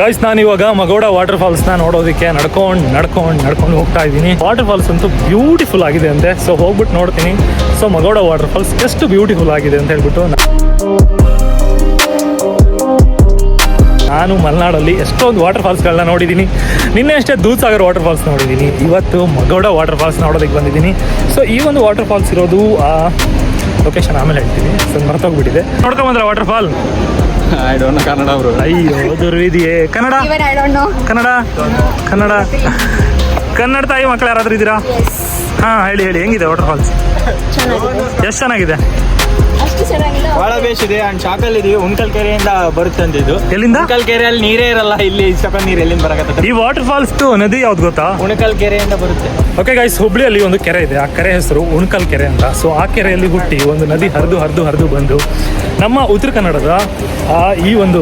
Guys ನಾನು ಇವಾಗ ಮಗೋಡ water falls ನ ನೋಡೋದಕ್ಕೆ ನಡ್ಕೊಂಡು ಹೋಗ್ತಾ ಇದ್ದೀನಿ. ವಾಟರ್ ಫಾಲ್ಸ್ ಅಂತೂ ಬ್ಯೂಟಿಫುಲ್ ಆಗಿದೆ ಅಂತೆ. ಸೊ ಹೋಗ್ಬಿಟ್ಟು ನೋಡ್ತೀನಿ. ಸೊ ಮಗೋಡ ವಾಟರ್ ಫಾಲ್ಸ್ ಎಷ್ಟು ಬ್ಯೂಟಿಫುಲ್ ಆಗಿದೆ ಅಂತ ಹೇಳ್ಬಿಟ್ಟು ನಾನು ಮಲೆನಾಡಲ್ಲಿ ಎಷ್ಟೊಂದು ವಾಟರ್ ಫಾಲ್ಸ್ಗಳನ್ನ ನೋಡಿದ್ದೀನಿ. ನಿನ್ನೆ ಅಷ್ಟೇ ದೂದ್ಸಾಗರ್ ವಾಟರ್ ಫಾಲ್ಸ್ ನೋಡಿದ್ದೀನಿ. ಇವತ್ತು ಮಗೋಡ ವಾಟರ್ ಫಾಲ್ಸ್ ನೋಡೋದಕ್ಕೆ ಬಂದಿದ್ದೀನಿ. ಸೊ ಈ ಒಂದು ವಾಟರ್ ಫಾಲ್ಸ್ ಇರೋದು ಲೊಕೇಶನ್ ಆಮೇಲೆ ಹೇಳ್ತೀನಿ. ಸೊ ಮರ್ತೋಗ್ಬಿಟ್ಟಿದೆ. ನೋಡ್ಕೊಂಡ್ ಬಂದ್ರೆ water fall I don't know Kannada bro. ಅಯ್ಯೋ ದುರ್ವಿದಿಯೇ. Kannada Even I don't know. Kannada ತಾಯಿ ಮಕ್ಕಳು ಯಾರಾದ್ರೂ ಇದ್ದೀರಾ? ಹಾ ಹೇಳಿ ಹೆಂಗಿದೆ ವಾಟರ್ ಫಾಲ್ಸ್? ಎಷ್ಟು ಚೆನ್ನಾಗಿದೆ? ಅಷ್ಟು ಚೆನ್ನಾಗಿಲ್ಲ. ಬಹಳ ಬೇಸ್ ಇದೆ. ಅಂಡ್ ಶಾಕಲ್ ಇದೀವಿ. ಉಣ್ಕಲ್ ಕೆರೆಯಿಂದ ಬರುತ್ತೆ ಅಂತ ಇದು. ಎಲ್ಲಿಂದ? ಉಣ್ಕಲ್ ಕೆರೆಯಲ್ಲಿ ನೀರೇ ಇರಲ್ಲ. ಇಲ್ಲಿ ಇಷ್ಟೊಂದು ನೀರು ಎಲ್ಲಿಂದ ಬರಕತ್ತ? ಈ ವಾಟರ್ ಫಾಲ್ಸ್ ನದಿ ಯಾವ್ದು ಗೊತ್ತಾ? ಉಣ್ಕಲ್ ಕೆರೆಯಿಂದ ಬರುತ್ತೆ. ಓಕೆ ಗೈಸ್, ಹುಬ್ಳಿಯಲ್ಲಿ ಒಂದು ಕೆರೆ ಇದೆ. ಆ ಕೆರೆ ಹೆಸರು ಉಣ್ಕಲ್ ಕೆರೆ ಅಂತ. ಸೊ ಆ ಕೆರೆಯಲ್ಲಿ ಹುಟ್ಟಿ ಒಂದು ನದಿ ಹರಿದು ಬಂದು ನಮ್ಮ ಉತ್ತರ ಕನ್ನಡದ ಈ ಒಂದು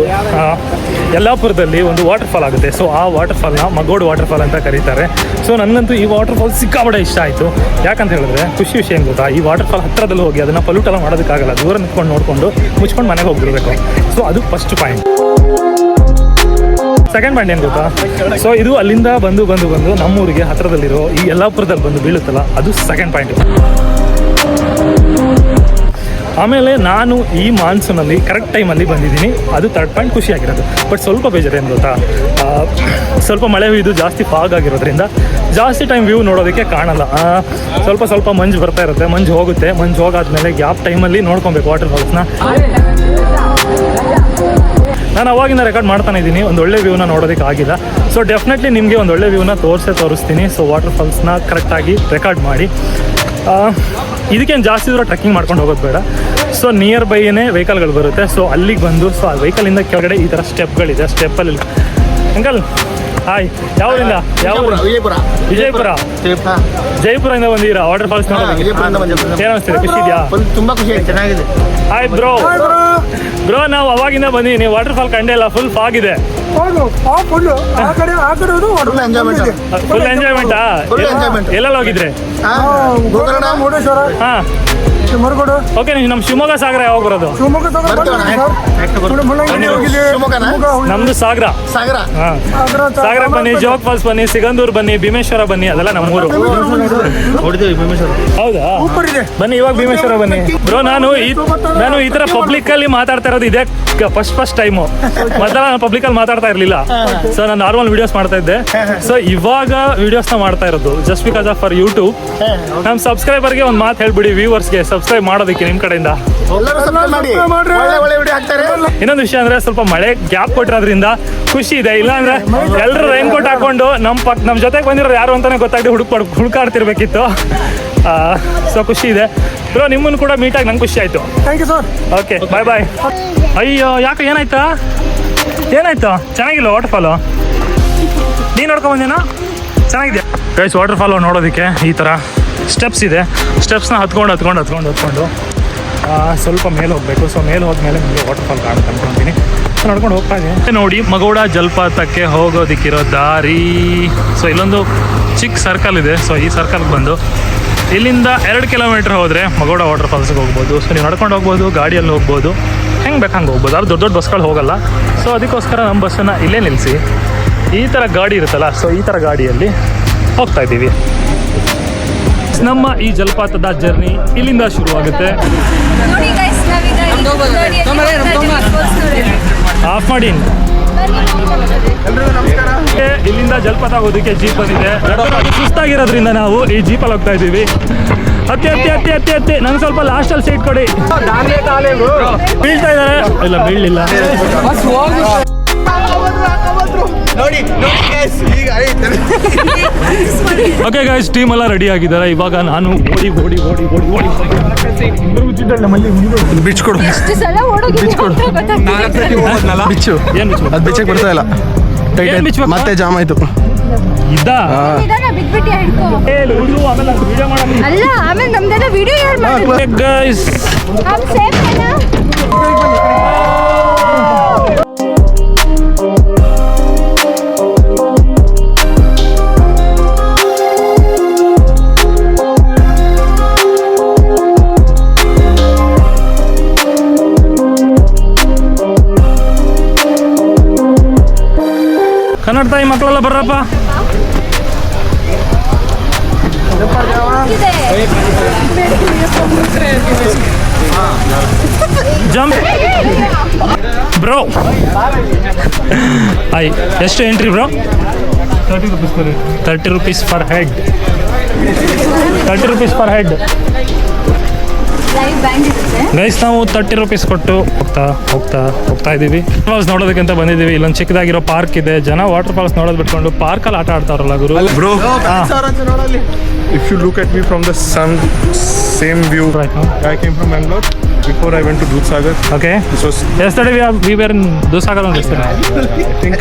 ಯಲ್ಲಾಪುರದಲ್ಲಿ ಒಂದು ವಾಟರ್ ಫಾಲ್ ಆಗುತ್ತೆ. ಸೊ ಆ ವಾಟರ್ ಫಾಲ್ನ ಮಗೋಡ್ ವಾಟರ್ ಫಾಲ್ ಅಂತ ಕರೀತಾರೆ. ಸೊ ನನಗಂತೂ ಈ ವಾಟರ್ ಫಾಲ್ ಸಿಕ್ಕಾಪಟ್ಟೆ ಇಷ್ಟ ಆಯಿತು. ಯಾಕಂತ ಹೇಳಿದ್ರೆ ಖುಷಿ ವಿಷಯ ಏನು ಗೊತ್ತಾ, ಈ ವಾಟರ್ ಫಾಲ್ ಹತ್ತಿರದಲ್ಲಿ ಹೋಗಿ ಅದನ್ನು ಪಲ್ಯೂಟ್ ಎಲ್ಲ ಮಾಡೋದಕ್ಕಾಗಲ್ಲ. ದೂರ ನಿಂತ್ಕೊಂಡು ನೋಡಿಕೊಂಡು ಮುಚ್ಕೊಂಡು ಮನೆಗೆ ಹೋಗ್ಬಿಡ್ಬೇಕು. ಸೊ ಅದು ಫಸ್ಟ್ ಪಾಯಿಂಟ್. ಸೆಕೆಂಡ್ ಪಾಯಿಂಟ್ ಏನು ಗೊತ್ತಾ, ಸೊ ಇದು ಅಲ್ಲಿಂದ ಬಂದು ನಮ್ಮೂರಿಗೆ ಹತ್ತಿರದಲ್ಲಿರೋ ಈ ಯಲ್ಲಾಪುರದಲ್ಲಿ ಬಂದು ಬೀಳುತ್ತಲ್ಲ, ಅದು ಸೆಕೆಂಡ್ ಪಾಯಿಂಟ್. ಆಮೇಲೆ ನಾನು ಈ ಮಾನ್ಸೂನಲ್ಲಿ ಕರೆಕ್ಟ್ ಟೈಮಲ್ಲಿ ಬಂದಿದ್ದೀನಿ, ಅದು ಥರ್ಡ್ ಪಾಯಿಂಟ್ ಖುಷಿಯಾಗಿರೋದು. ಬಟ್ ಸ್ವಲ್ಪ ಬೇಜಾರು ಏನು ಗೊತ್ತಾ, ಸ್ವಲ್ಪ ಮಳೆ ಹುಯ್ದು ಜಾಸ್ತಿ ಫಾಗ್ ಆಗಿರೋದ್ರಿಂದ ಜಾಸ್ತಿ ಟೈಮ್ ವ್ಯೂ ನೋಡೋದಕ್ಕೆ ಕಾಣಲ್ಲ. ಸ್ವಲ್ಪ ಮಂಜು ಬರ್ತಾ ಇರುತ್ತೆ, ಮಂಜು ಹೋಗುತ್ತೆ. ಮಂಜು ಹೋಗಾದ್ಮೇಲೆ ಗ್ಯಾಪ್ ಟೈಮಲ್ಲಿ ನೋಡ್ಕೊಬೇಕು ವಾಟರ್ ಫಾಲ್ಸ್ನ. ನಾನು ಅವಾಗಿಂದ ರೆಕಾರ್ಡ್ ಮಾಡ್ತಾನೆ ಇದ್ದೀನಿ, ಒಂದು ಒಳ್ಳೆ ವ್ಯೂನ ನೋಡೋದಕ್ಕೆ ಆಗಿಲ್ಲ. ಸೊ ಡೆಫಿನೆಟ್ಲಿ ನಿಮಗೆ ಒಂದು ಒಳ್ಳೆ ವ್ಯೂನ ತೋರಿಸ್ತೀನಿ. ಸೊ ವಾಟರ್ ಫಾಲ್ಸ್ನ ಕರೆಕ್ಟಾಗಿ ರೆಕಾರ್ಡ್ ಮಾಡಿ. ಇದಕ್ಕೇನು ಜಾಸ್ತಿ ದೂರ ಟ್ರೆಕ್ಕಿಂಗ್ ಮಾಡ್ಕೊಂಡು ಹೋಗೋದು ಬೇಡ. ಸೊ ನಿಯರ್ ಬೈನೇ ವೆಹಿಕಲ್ಗಳು ಬರುತ್ತೆ. ಸೊ ಅಲ್ಲಿಗೆ ಬಂದು ಸೊ ಆ ವೆಹಿಕಲಿಂದ ಕೆಳಗಡೆ ಈ ಥರ ಸ್ಟೆಪ್ಗಳಿದೆ. ಸ್ಟೆಪ್ಪಲ್ಲಿ ಅಂಕಲ್ ಹಾಯ್, ಯಾವೂರಿಂದ? ಜೈಪುರದಿಂದ ಬಂದಿದ್ದೀರಾ ವಾಟರ್ ಫಾಲ್ಸ್ ನೋಡೋದಕ್ಕೆ? ಏನು ಅನಿಸ್ತಿದೆ? ಖುಷಿ ಇದೆಯಾ? ತುಂಬಾ ಖುಷಿ ಆಯ್ತು, ಚೆನ್ನಾಗಿದೆ. ಹಾಯ್ ಬ್ರೋ, ನಾವು ಅವಾಗಿಂದ ಬಂದಿದ್ದೀನಿ. ವಾಟರ್ ಫಾಲ್ ಕಂಡೇ ಇಲ್ಲ, ಫುಲ್ ಫಾಗ್ ಇದೆ. ಫುಲ್ ಎಂಜಾಯ್ಮೆಂಟಾ? ಎಲ್ಲೆಲ್ಲ ಹೋಗಿದ್ರೆ? ಹಾಂ ಓಕೆ. ನಮ್ಮ ಶಿವಮೊಗ್ಗ ಸಾಗರ ಯಾವಾಗ ಬರೋದು? ನಮ್ದು ಸಾಗರ. ಹಾಂ, ಸಾಗರ ಬನ್ನಿ, ಜೋಗ್ ಫಾಲ್ಸ್ ಬನ್ನಿ, ಸಿಗಂದೂರು ಬನ್ನಿ, ಭೀಮೇಶ್ವರ ಬನ್ನಿ, ಅದೆಲ್ಲ ನಮ್ಮೂರು. ಹೌದಾ? ಬನ್ನಿ ಇವಾಗ ಭೀಮೇಶ್ವರ ಬನ್ನಿ. ಬ್ರೋ ನಾನು ಈ ಥರ ಪಬ್ಲಿಕ್ಕಲ್ಲಿ ಮಾತಾಡ್ತಾ ಇರೋದು ಇದೇ ಫಸ್ಟ್ ಟೈಮು. ಮೊದಲ ನಾನು ಪಬ್ಲಿಕಲ್ಲಿ ಮಾತಾಡ್ತಾ ಇರಲಿಲ್ಲ. ಸೊ ನಾನು ನಾರ್ಮಲ್ ವಿಡಿಯೋಸ್ ಮಾಡ್ತಾ ಇದ್ದೆ. ಸೊ ಇವಾಗ ವಿಡಿಯೋಸ್ನ ಮಾಡ್ತಾ ಇರೋದು just because of for YouTube. ನಮ್ಮ ಸಬ್ಸ್ಕ್ರೈಬರ್ಗೆ ಒಂದು ಮಾತು ಹೇಳ್ಬಿಡಿ, ವ್ಯೂವರ್ಸ್ಗೆ ಸಬ್ಸ್ಕ್ರೈಬ್ ಮಾಡೋದಕ್ಕೆ ನಿಮ್ಮ ಕಡೆಯಿಂದ. ಇನ್ನೊಂದು ವಿಷಯ ಅಂದ್ರೆ ಸ್ವಲ್ಪ ಮಳೆ ಗ್ಯಾಪ್ ಕೊಟ್ಟಿರೋದ್ರಿಂದ ಖುಷಿ ಇದೆ. ಇಲ್ಲಾಂದ್ರೆ ಎಲ್ಲರೂ ರೈನ್ ಕೋಟ್ ಹಾಕೊಂಡು ನಮ್ಮ ಜೊತೆಗೆ ಬಂದಿರೋರು ಯಾರು ಅಂತಾನೆ ಗೊತ್ತಾಗದೆ ಹುಡುಕಾಡ್ತಿರ್ಬೇಕಿತ್ತು. ಸೊ ಖುಷಿ ಇದೆ ಬ್ರೋ, ನಿಮ್ಮನ್ನು ಕೂಡ ಮೀಟಾಗಿ ನಂಗೆ ಖುಷಿ ಆಯ್ತು. Thank you sir. Okay bye. ಅಯ್ಯೋ ಯಾಕೆ, ಏನಾಯ್ತು? ಚೆನ್ನಾಗಿಲ್ಲ ವಾಟರ್ ಫಾಲು? ನೀನು ನೋಡ್ಕೊಂಬಂದೇನಾ? ಚೆನ್ನಾಗಿದೆ ಗೈಸ್. ವಾಟರ್ ಫಾಲು ನೋಡೋದಕ್ಕೆ ಈ ಥರ ಸ್ಟೆಪ್ಸ್ ಇದೆ. ಸ್ಟೆಪ್ಸ್ನ ಹತ್ಕೊಂಡು ಸ್ವಲ್ಪ ಮೇಲೆ ಹೋಗಬೇಕು. ಸೊ ಮೇಲೆ ಹೋದ್ಮೇಲೆ ನಿಮಗೆ ವಾಟರ್ ಫಾಲ್ ಕಾಣುತ್ತೆ ಅನ್ಕೊತೀನಿ. ಸೊ ನಡ್ಕೊಂಡು ಹೋಗ್ತಾ ಇದ್ದೀನಿ. ನೋಡಿ ಮಗೋಡ ಜಲಪಾತಕ್ಕೆ ಹೋಗೋದಕ್ಕಿರೋ ದಾರಿ. ಸೊ ಇಲ್ಲೊಂದು ಚಿಕ್ಕ ಸರ್ಕಲ್ ಇದೆ. ಸೊ ಈ ಸರ್ಕಲ್ಗೆ ಬಂದು ಇಲ್ಲಿಂದ 2 ಕಿಲೋಮೀಟ್ರ್ ಹೋದರೆ ಮಗೋಡ ವಾಟರ್ ಫಾಲ್ಸ್ಗೆ ಹೋಗ್ಬೋದು. ಸೊ ನೀವು ನಡ್ಕೊಂಡು ಹೋಗ್ಬೋದು, ಗಾಡಿಯಲ್ಲಿ ಹೋಗ್ಬೋದು, ಹೆಂಗೆ ಬೇಕು ಹಂಗೆ ಹೋಗ್ಬೋದು. ಅದು ದೊಡ್ಡ ಬಸ್ಗಳು ಹೋಗಲ್ಲ. ಸೊ ಅದಕ್ಕೋಸ್ಕರ ನಮ್ಮ ಬಸ್ಸನ್ನು ಇಲ್ಲೇ ನಿಲ್ಲಿಸಿ ಈ ಥರ ಗಾಡಿ ಇರುತ್ತಲ್ಲ, ಸೊ ಈ ಥರ ಗಾಡಿಯಲ್ಲಿ ಹೋಗ್ತಾ ಇದ್ದೀವಿ. ನಮ್ಮ ಈ ಜಲಪಾತದ ಜರ್ನಿ ಇಲ್ಲಿಂದ ಶುರುವಾಗುತ್ತೆ. ಆಫ್ ಮಾಡಿ. ಇಲ್ಲಿಂದ ಜಲಪಾತ ಹೋಗೋದಕ್ಕೆ ಜೀಪ್ ಬಂದಿದೆ. ಸುಸ್ತಾಗಿರೋದ್ರಿಂದ ನಾವು ಈ ಜೀಪಲ್ಲಿ ಹೋಗ್ತಾ ಇದ್ದೀವಿ. ಹತ್ತಿ ನಂಗೆ ಸ್ವಲ್ಪ ಲಾಸ್ಟಲ್ಲಿ ಸೀಟ್ ಕೊಡಿ. ಬೀಳ್ತಾ ಇದ್ದಾರೆ? ಇಲ್ಲ ಬೀಳಲಿಲ್ಲ. ಓಕೆ ಗೈಸ್, ಟೀಮ್ ಎಲ್ಲ ರೆಡಿ ಆಗಿದ್ದಾರೆ. ಇವಾಗ ನಾನು ಓಡಿ ಬಿಚ್ಕೊಡು. ಬಿಚ್ಚು. ಏನು ಅದು ಬಿಚ್ಚಕ್ಕೆ ಬರ್ತಾ ಇಲ್ಲ, ಮತ್ತೆ ಜಾಮ್ ಆಯ್ತು. ಆಮೇಲೆ ನಮ್ದೆಲ್ಲ ವಿಡಿಯೋ ಗೈಸ್. ಕನ್ನಡ ತಾಯಿ ಮಕ್ಕಳೆಲ್ಲ ಬರ್ರಪ್ಪ. Jump bro. ಆಯ್ ಎಷ್ಟು entry bro? 30 rupees per head. 30 rupees per head. Guys ನಾವು 30 rupees ಕೊಟ್ಟು ಹೋಗ್ತಾ ಇದ್ದೀವಿ. ಫಾಲ್ಸ್ ನೋಡೋದಕ್ಕಂತ ಬಂದಿದ್ದೀವಿ. ಇಲ್ಲೊಂದು ಚಿಕ್ಕದಾಗಿರೋ ಪಾರ್ಕ್ ಇದೆ. ಜನ ವಾಟರ್ ಫಾಲ್ಸ್ ನೋಡೋದು ಬಿಟ್ಕೊಂಡು ಪಾರ್ಕಲ್ಲಿ ಆಟ ಆಡ್ತಾರಲ್ಲ ಗುರು. Bro, if you look at me from the same view, Right now. I came from Bangalore. Before I went to Dudhsagar. Okay. This was, Yesterday we were in Dudhsagar on yesterday. I think,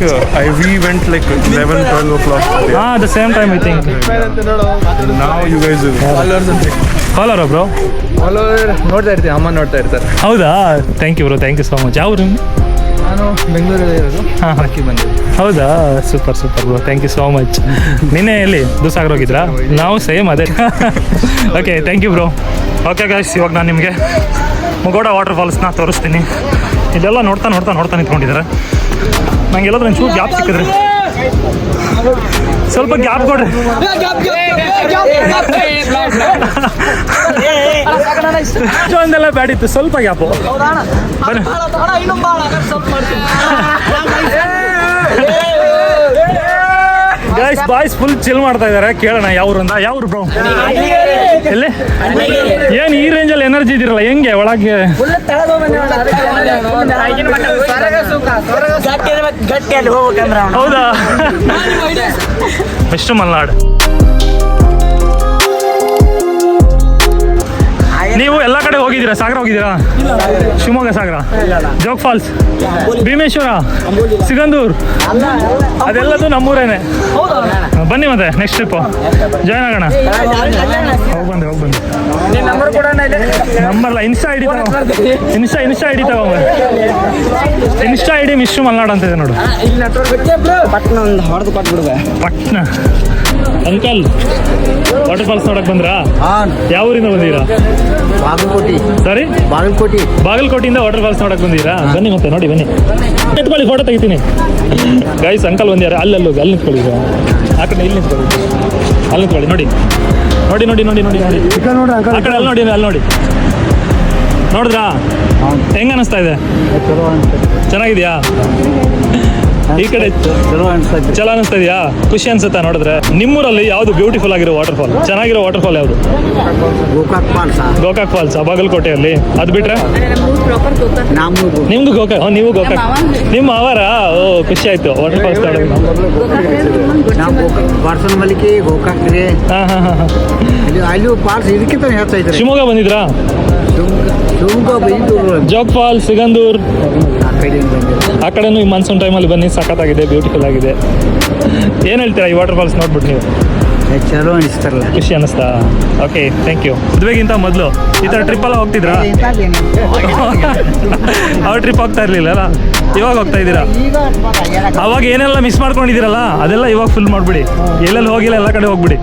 we went like 11-12 o'clock. The same time I think. Now you guys ಕಾಲರ bro? ನೋಡ್ತಾ ಇರ್ತೀನಿ, ಅಮ್ಮ ನೋಡ್ತಾ ಇರ್ತಾರೆ. ಹೌದಾ? Thank you so much. ಯಾವ ಊರು? ನಾನು ಬೆಂಗಳೂರಲ್ಲಿ ಇರೋದು. ಹಾಂ ಬಾಕಿ ಬಂದಿದ್ದೆ. ಹೌದಾ? Super bro, thank you so much. ನಿನ್ನೆ ಎಲ್ಲಿ ದೂಸಾಗರ್ ಹೋಗಿದ್ರಾ? ನಾವು ಸೇಮ್ ಅದೇ. Okay, thank you bro. Okay guys, ಇವಾಗ ನಾನು ನಿಮಗೆ ಮುಗೋಡ ವಾಟರ್ ಫಾಲ್ಸ್ನ ತೋರಿಸ್ತೀನಿ. ಇದೆಲ್ಲ ನೋಡ್ತಾ ನಿಂತ್ಕೊಂಡಿದ್ದಾರೆ. ನಂಗೆ ಎಲ್ಲಾದ್ರೂ ಒಂಚೂರು ಗ್ಯಾಪ್ ಸಿಕ್ಕಿದ್ರೆ, ಸ್ವಲ್ಪ ಗ್ಯಾಪ್ ಕೊಡ್ರಿ. ಒಂದೆಲ್ಲ ಬ್ಯಾಡಿತ್ತು, ಸ್ವಲ್ಪ gap. Guys boys full chill ಮಾಡ್ತಾ ಇದ್ದಾರೆ. ಕೇಳೋಣ ಯಾವ್ರು ಬ್ರೋ? ಎಲ್ಲಿ? ಏನು ಈ ರೇಂಜಲ್ಲಿ ಎನರ್ಜಿ ಇದಿರಲ್ಲ, ಹೆಂಗೆ ಒಳಗೆ? ಹೌದಾ? ಎಷ್ಟು ಮಲ್ನಾಡ್. ನೀವು ಎಲ್ಲ ಕಡೆ ಹೋಗಿದ್ದೀರಾ? ಸಾಗರ ಹೋಗಿದ್ದೀರಾ? ಶಿವಮೊಗ್ಗ ಸಾಗರ, ಜೋಗ್ ಫಾಲ್ಸ್, ಭೀಮೇಶ್ವರ, ಸಿಗಂದೂರ್, ಅದೆಲ್ಲದು ನಮ್ಮೂರೇನೆ. ಬನ್ನಿ ಮತ್ತೆ ನೆಕ್ಸ್ಟ್ ಟ್ರಿಪ್ಪು ಜಾಯ್ನ್ ಆಗೋಣ. ಹೋಗಿ ಬಂದೆ. ನಂಬರ್ಲ ಇನ್ಸ್ಟಾ ಐ ಡಿ ತಗೋ. Insta I D Mishra Malnad ಅಂತ ಇದೆ ನೋಡು. ಪಟ್ನ ಅಂಕಲ್ ವಾಟರ್ ಫಾಲ್ಸ್ ನೋಡಕ್ ಬಂದ್ರಾ? ಯಾವ ಊರಿಂದ ಬಂದಿರಾ? ಸರಿ, ಬಾಗಲಕೋಟೆಯಿಂದ ವಾಟರ್ ಫಾಲ್ಸ್ ನೋಡಕ್ ಬಂದಿರಾ? ಬನ್ನಿ ಮತ್ತೆ ನೋಡಿ, ಬನ್ನಿ ಎತ್ಕೊಳ್ಳಿ, ಫೋಟೋ ತೆಗಿತೀನಿ. ಗೈಸ್ ಅಂಕಲ್ ಬಂದಿದ್ದಾರೆ. ಅಲ್ಲಿ ನಿಂತ್ಕೊಳ್ಳಿ. ಆ ಕಡೆ ಇಲ್ಲಿ ನಿಂತ್ಕೊಳ್ಳಿ, ಅಲ್ಲಿ ನಿಂತ್ಕೊಳ್ಳಿ. ನೋಡಿ ಆ ಕಡೆ ಅಲ್ಲಿ ನೋಡಿ. ನೋಡಿದ್ರಾ? ಹೆಂಗ ಅನಿಸ್ತಾ ಇದೆ? ಚೆನ್ನಾಗಿದ್ಯಾ? ಈ ಕಡೆ ಚಲೋ ಅನಿಸ್ತಾ ಇದೆಯಾ? ಖುಷಿ ಅನ್ಸುತ್ತಾ ನೋಡಿದ್ರೆ? ನಿಮ್ಮೂರಲ್ಲಿ ಯಾವ್ದು ಬ್ಯೂಟಿಫುಲ್ ಆಗಿರೋ ವಾಟರ್ ಫಾಲ್, ಚೆನ್ನಾಗಿರೋ ವಾಟರ್ ಫಾಲ್ ಯಾವುದು? ಗೋಕಾಕ್ ಫಾಲ್ಸ್ ಬಾಗಲಕೋಟೆಯಲ್ಲಿ. ಅದು ಬಿಟ್ರೆ ನಿಮ್ದು ಗೋಕಾಕ್. ನೀವು ಗೋಕಾಕ್, ನಿಮ್ಮ ಅವರ? ಓ, ಖುಷಿ ಆಯ್ತು ವಾಟರ್ ಫಾಲ್ಸ್ ನೋಡೋದು. ಶಿವಮೊಗ್ಗ ಬಂದಿದ್ರಾ? ಜೋಗ್ ಫಾಲ್ಸ್, ಸಿಗಂದೂರ್, ಆ ಕಡೆನೂ ಈ ಮಾನ್ಸೂನ್ ಟೈಮಲ್ಲಿ ಬನ್ನಿ, ಸಖತ್ತಾಗಿದೆ, ಬ್ಯೂಟಿಫುಲ್ ಆಗಿದೆ. ಏನು ಹೇಳ್ತೀರಾ ಈ ವಾಟರ್ ಫಾಲ್ಸ್ ನೋಡ್ಬಿಟ್ಟು ನೀವು? ಚಲೋ ಅನಿಸ್ತಾರಲ್ಲ, ಖುಷಿ ಅನಿಸ್ತಾ? Okay, thank you. ಮದುವೆಗಿಂತ ಮೊದಲು ಈ ಥರ ಟ್ರಿಪ್ ಎಲ್ಲ ಹೋಗ್ತಿದ್ರಾ? ಅವ್ರ ಟ್ರಿಪ್ ಹೋಗ್ತಾ ಇರಲಿಲ್ಲ ಅಲ್ಲ, ಇವಾಗ ಹೋಗ್ತಾ ಇದ್ದೀರಾ? ಅವಾಗ ಏನೆಲ್ಲ ಮಿಸ್ ಮಾಡ್ಕೊಂಡಿದ್ದೀರಲ್ಲ ಅದೆಲ್ಲ ಇವಾಗ ಫುಲ್ ಮಾಡಿಬಿಡಿ. ಎಲ್ಲೆಲ್ಲಿ ಹೋಗಿಲ್ಲ ಎಲ್ಲ ಕಡೆ ಹೋಗ್ಬಿಡಿ.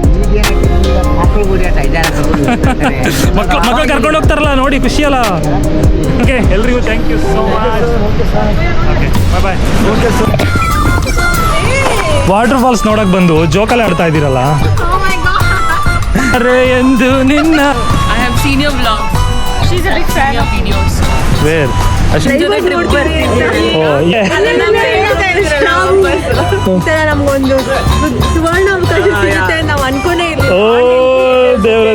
ಮಕ್ಕಳು ಕರ್ಕೊಂಡು ಹೋಗ್ತಾರಲ್ಲ ನೋಡಿ, ಖುಷಿ ಅಲ್ಲ? ಓಕೆ, ಎಲ್ರಿಗೂ thank you so much. Okay, bye. Waterfalls ನೋಡಕ್ ಬಂದು ಜೋಕಲ್ಲಿ ಆಡ್ತಾ ಇದ್ದೀರಲ್ಲ? ಅರೆ ಎಂದು ನಿನ್ನ I have seen your vlogs. She's a big fan of videos. Where ನಮ್ಗೊಂದು ಸುವರ್ಣ ಅವಕಾಶ ಸಿಗುತ್ತೆ ನಾವು ಅನ್ಕೋನೇ ಇಲ್ಲ. ಓ ದೇವ್ರ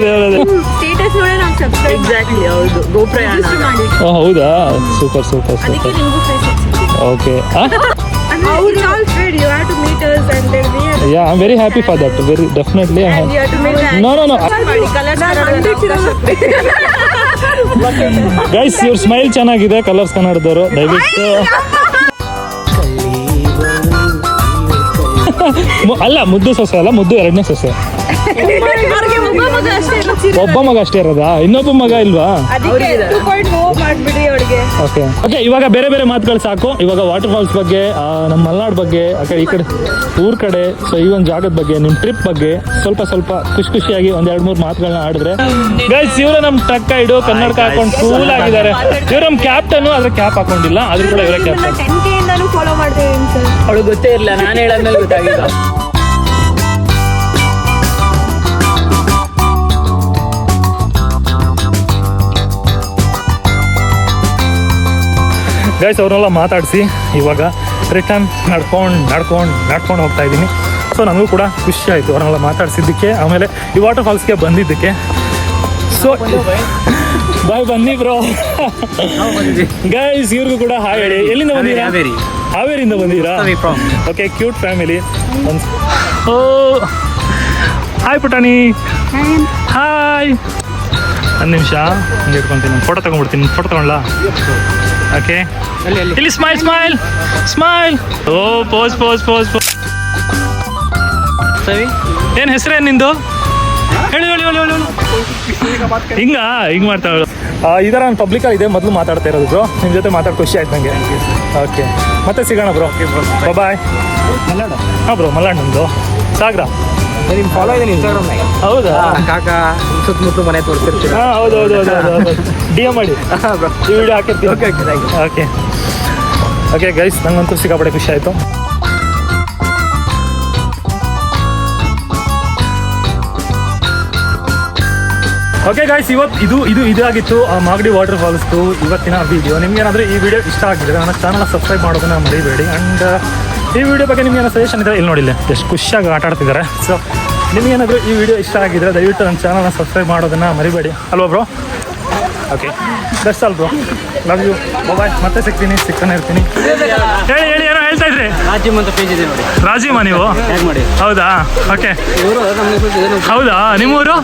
ಸ್ಟೇಟಸ್ ನೋಡಿ ನಾವು ಸಬ್ಸ್ಕ್ರೈಬ್ Exactly. ಹೌದು. ಗೋಪ್ರಯಾಣ. ಮಾಡಿ. ಓ ಹೌದಾ? ಸೂಪರ್ ಅದಕ್ಕೆ ನಿಮಗೂ okay. we all said you have to meet us and then we have Yeah, I'm very happy for that. Very definitely. and you have to meet us. No. Guys, ಇವ್ರ smile ಚೆನ್ನಾಗಿದೆ. Colours ಕನ್ನಡದವರು ದಯವಿಟ್ಟು ಅಲ್ಲ, ಮುದ್ದು ಸೊಸೆ ಅಲ್ಲ, ಮುದ್ದು ಎರಡನೇ ಸೊಸೆ. ಅವ್ರಿಗೆ ಒಬ್ಬ ಮಗ ಅಷ್ಟೇ ಇರೋದು. ಒಬ್ಬ ಮಗ ಅಷ್ಟೇ ಇರೋದಾ? ಇನ್ನೊಬ್ಬ ಮಗ ಇಲ್ವಾ? ಅದಕ್ಕೆ 2.0 ಮಾಡ್ಬಿಡಿ ಅವಳಿಗೆ. ಓಕೆ ಓಕೆ, ಇವಾಗ ಬೇರೆ ಬೇರೆ ಮಾತುಗಳು ಸಾಕು. ಇವಾಗ ವಾಟರ್ ಫಾಲ್ಸ್ ಬಗ್ಗೆ, ನಮ್ಮ ಮಲೆನಾಡು ಬಗ್ಗೆ, ಈ ಕಡೆ ಊರ್ ಕಡೆ, ಸೊ ಈ ಒಂದು ಜಾಗದ ಬಗ್ಗೆ, ನಿಮ್ಮ ಟ್ರಿಪ್ ಬಗ್ಗೆ ಸ್ವಲ್ಪ ಸ್ವಲ್ಪ ಖುಷಿಯಾಗಿ ಒಂದ್ 2-3 ಮಾತುಗಳನ್ನ ಆಡಿದ್ರೆ. ಗೈಸ್, ಇವರು ನಮ್ಮ ಟ್ರಕ್ ಐಡು ಕನ್ನಡಕ ಹಾಕೊಂಡು ಕೂಲ್ ಆಗಿದ್ದಾರೆ. ಇವ್ರು ನಮ್ಮ ಕ್ಯಾಪ್ಟನ್, ಆದ್ರೆ ಕ್ಯಾಪ್ ಹಾಕೊಂಡಿಲ್ಲ, ಆದ್ರೂ ಕೂಡ ಇವರೇ ಕ್ಯಾಪ್ಟನ್. 10K ಇಂದಾನು ಫಾಲೋ ಮಾಡ್ತೇವೆ ಸರ್. ಅವಳು ಗೊತ್ತೇ ಇಲ್ಲ, ನಾನು ಹೇಳದ್ಮೇಲೆ ಗೊತ್ತಾಗಿಲ್ಲ. ಗೈಸ್, ಅವ್ರನ್ನೆಲ್ಲ ಮಾತಾಡಿಸಿ ಇವಾಗ ರಿಟರ್ನ್ ನಡ್ಕೊಂಡು ಹೋಗ್ತಾ ಇದ್ದೀನಿ. ಸೊ ನನಗೂ ಕೂಡ ಖುಷಿ ಆಯಿತು ಅವ್ರನ್ನೆಲ್ಲ ಮಾತಾಡಿಸಿದ್ದಕ್ಕೆ, ಆಮೇಲೆ ಈ ವಾಟರ್ ಫಾಲ್ಸ್ಗೆ ಬಂದಿದ್ದಕ್ಕೆ. ಸೊ ಬಾಯ್, ಬನ್ನಿ ಬ್ರೋ. ಗೈಸ್, ಇವ್ರಿಗೂ ಕೂಡ ಹಾಯ್ ಹೇಳಿ. ಎಲ್ಲಿಂದ ಬಂದಿರಾ? ಹಾವೇರಿಯಿಂದ ಬಂದಿರಾ? Okay, cute family. ಓ ಹಾಯ್ ಪುಟಾಣಿ. ಹಾಯ್. ಒಂದು ನಿಮಿಷ ಹಂಗೆ ಇಟ್ಕೊತೀನಿ, ಫೋಟೋ ತೊಗೊಂಡ್ಬಿಡ್ತೀನಿ. ಫೋಟೋ ತೊಗೊಳ್ಳ? ಓಕೆ, ಇಲ್ಲಿ ಸ್ಮೈಲ್. ಓ ಪೋಸ್. ಸರಿ, ಏನು ಹೆಸರೇನು ನಿಂದು? ಹೇಳಿ. ಹಿಂಗೆ ಮಾಡ್ತಾಳು. ಈ ಥರ ನಾನು ಪಬ್ಲಿಕಲ್ಲಿ ಇದೆ ಮೊದಲು ಮಾತಾಡ್ತಾ ಇರೋದು ಬ್ರೋ. ನಿಮ್ಮ ಜೊತೆ ಮಾತಾಡಿ ಖುಷಿ ಆಯ್ತು ನನಗೆ. ಓಕೆ, ಮತ್ತೆ ಸಿಗೋಣ ಬ್ರೋ. ಬಾಯ್. ಹಾಂ ಬ್ರೋ, ಮಲ್ನಾಡು ನಮ್ಮದು ಸಾಗರ. ನಿಮ್ ಫಾಲೋ ಇದೆ ಇನ್ಸ್ಟಾಗ್ರಾಮ್ನಾಗ. ಹೌದಾ? ಕಾಕ ಸುತ್ತಮುತ್ತ ಮನೆ ತೋರಿಸ್ತಿರ್ತೀವಿ. ಹಾಂ, ಹೌದು. DM ಮಾಡಿ ಈ ವಿಡಿಯೋ ಹಾಕಿರ್ತೀವಿ. ಓಕೆ ಗೈಸ್, ನಂಗಂತೂ ಸಿಕ್ಕಾಪಟ್ಟೆ ಖುಷಿ ಆಯಿತು. ಓಕೆ ಗೈಸ್, ಇವತ್ತು ಇದಾಗಿತ್ತು ಮಾಗಡಿ ವಾಟರ್ ಫಾಲ್ಸ್ದು ಇವತ್ತಿನ ವಿಡಿಯೋ. ನಿಮ್ಗೇನಾದರೂ ಈ ವಿಡಿಯೋ ಇಷ್ಟ ಆಗಿದ್ರೆ ನನ್ನ ಚಾನಲ್ನ ಸಬ್ಸ್ಕ್ರೈಬ್ ಮಾಡೋದನ್ನ ಮರಿಬೇಡಿ. ಆ್ಯಂಡ್ ಈ ವಿಡಿಯೋ ಬಗ್ಗೆ ನಿಮ್ಗೇನೋ ಸಜೆಷನ್ ಇದ್ದರೆ ಇಲ್ಲಿ ನೋಡಿಲ್ಲ ಎಷ್ಟು ಖುಷಿಯಾಗಿ ಆಟ ಆಡ್ತಿದ್ದಾರೆ. ಸೊ ನಿಮಗೇನಾದರೂ ಈ ವಿಡಿಯೋ ಇಷ್ಟ ಆಗಿದ್ರೆ ದಯವಿಟ್ಟು ನನ್ನ ಚಾನಲ್ನ ಸಬ್ಸ್ಕ್ರೈಬ್ ಮಾಡೋದನ್ನು ಮರಿಬೇಡಿ. ಅಲ್ವಾ bro? Okay, best all bro. Love you. Bye. ಮತ್ತೆ ಸಿಗ್ತಾನೆ ಇರ್ತೀನಿ. ಹೇಳಿ, ಏನೋ ಹೇಳ್ತಾ ಇದ್ರಿ? ರಾಜಿಮ್ ಅಂತ ಪೇಜ್ ಇದೆ ನೋಡಿ. ರಾಜಿಮಾ ನೀವು? ಟ್ಯಾಗ್ ಮಾಡಿ. ಹೌದಾ? ಓಕೆ. ಇವರು ನಮ್ಮ ಹೌದಾ? ನಿಮ್ಮೂರು?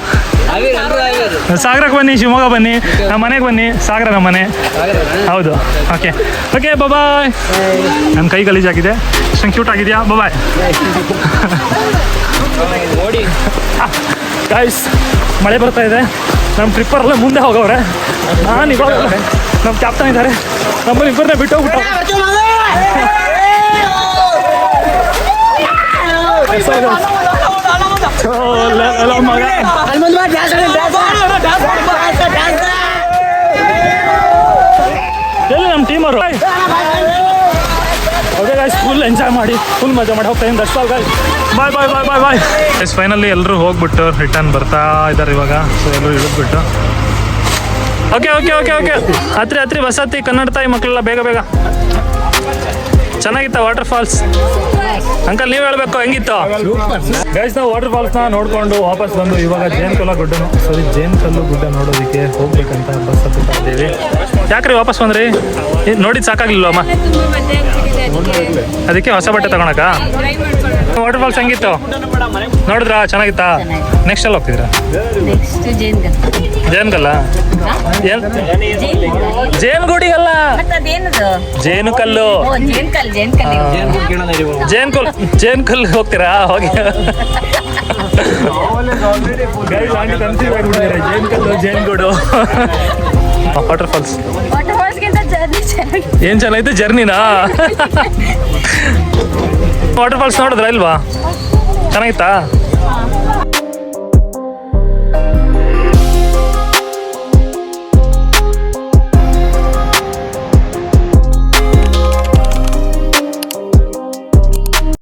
ಸಾಗರಕ್ಕೆ ಬನ್ನಿ, ಶಿವಮೊಗ್ಗ ಬನ್ನಿ, ನಮ್ಮ ಮನೆಗೆ ಬನ್ನಿ. ಸಾಗರ ನಮ್ಮ ಮನೆ. ಹೌದು. Okay bye. ನನ್ನ ಕೈ ಗಲೀಜಾಗಿದೆ. ಇಷ್ಟೊಂದು ಕ್ಯೂಟ್ ಆಗಿದೆಯಾ? ಬಾಯ್. ನೋಡಿ ಗಾಯ್ಸ್, ಮಳೆ ಬರ್ತಾ ಇದೆ. ನಮ್ಮ ಟ್ರಿಪ್ಪರೆಲ್ಲ ಮುಂದೆ ಹೋಗವ್ರೆ. ನಾನು ಇವಾಗ ನಮ್ಮ ಕ್ಯಾಪ್ಟನ್ ಇದ್ದಾರೆ. ನಮ್ಮಲ್ಲಿ ಇಬ್ಬರನ್ನೇ ಬಿಟ್ಟು ಹೋಗ್ಬಿಟ್ಟು ಮಗ ಎಲ್ಲಿ ನಮ್ಮ ಟೀಮರು? ಓಕೆ ಗಾಯ್ಸ್, ಫುಲ್ ಎಂಜಾಯ್ ಮಾಡಿ, ಫುಲ್ ಮಜಾ ಮಾಡಿ ಹೋಗ್ತಾ ಇದ್ದೀನಿ. That's all guys. Bye. Yes, finally ಎಲ್ಲರೂ ಹೋಗ್ಬಿಟ್ಟು ರಿಟರ್ನ್ ಬರ್ತಾ ಇದ್ದಾರೆ ಇವಾಗ. ಸೊ ಎಲ್ಲರೂ ಇಳಿದ್ಬಿಟ್ಟು ಓಕೆ ಹತ್ರಿ ಬಸ್ ಹತ್ತಿ. ಕನ್ನಡ ತಾಯಿ ಮಕ್ಕಳೆಲ್ಲ ಬೇಗ. ಚೆನ್ನಾಗಿತ್ತ ವಾಟರ್ ಫಾಲ್ಸ್? ಅಂಕಲ್ ನೀವು ಹೇಳ್ಬೇಕು, ಹೆಂಗಿತ್ತು? ಗೈಸ್, ನಾವು ವಾಟರ್ ಫಾಲ್ಸ್ನ ನೋಡಿಕೊಂಡು ವಾಪಸ್ ಬಂದು ಇವಾಗ ಜೇನುಕಲ್ಲು ಗುಡ್ಡ ನೋಡೋದಕ್ಕೆ ಹೋಗ್ಬೇಕಂತ ಬಸ್ ಹತ್ತಾ ಇದ್ದೀವಿ. ಯಾಕ್ರಿ ವಾಪಸ್ ಬಂದ್ರಿ? ನೋಡಿದ್ದು ಸಾಕಾಗಿಲ್ವಮ್ಮ? ಅದಕ್ಕೆ ಹೊಸ ಬಟ್ಟೆ ತಗೊಳಕ. ವಾಟರ್ ಫಾಲ್ಸ್ ಹೆಂಗಿತ್ತು ನೋಡಿದ್ರಾ? ಚೆನ್ನಾಗಿತ್ತಾ? ನೆಕ್ಸ್ಟ್ ಎಲ್ಲಿ ಹೋಗ್ತಿದ್ರಾ? ಜೇನುಕಲ್ಲ? ಜೇನುಗುಡಿಗಲ್ಲ, ಜೇನುಕಲ್ಲು. ಜೇನುಕಲ್ಲು ಹೋಗ್ತೀರಾ? ಹೋಗಿ ಜೇನುಗೂಡು ವಾಟರ್ ಫಾಲ್ಸ್ ಏನ್ ಚೆನ್ನಾಗಿತ್ತು ಜರ್ನಿನಾ? ವಾಟರ್ ಫಾಲ್ಸ್ ನೋಡಿದ್ರಾ ಇಲ್ವಾ? ಚೆನ್ನಾಗಿತ್ತಾ?